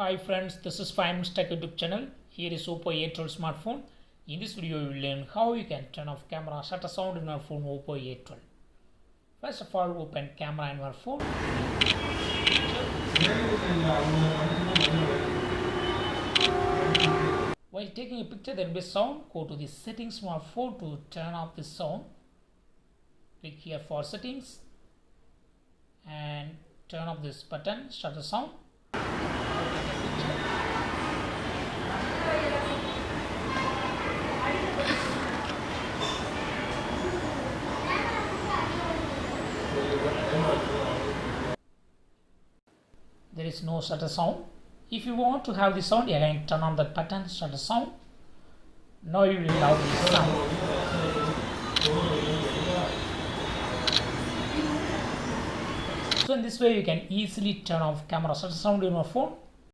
Hi friends, this is 5 Minutes Tech YouTube channel. Here is Oppo A12 smartphone. In this video, you will learn how you can turn off camera shutter sound in your phone Oppo A12. First of all, open camera in your phone. While taking a picture, there will be sound. Go to the settings in your phone to turn off the sound. Click here for settings and turn off this button, shutter sound. There is no shutter sound. If you want to have the sound, again turn on that button, shutter sound. Now you will have the sound. So in this way you can easily turn off camera shutter sound in your phone.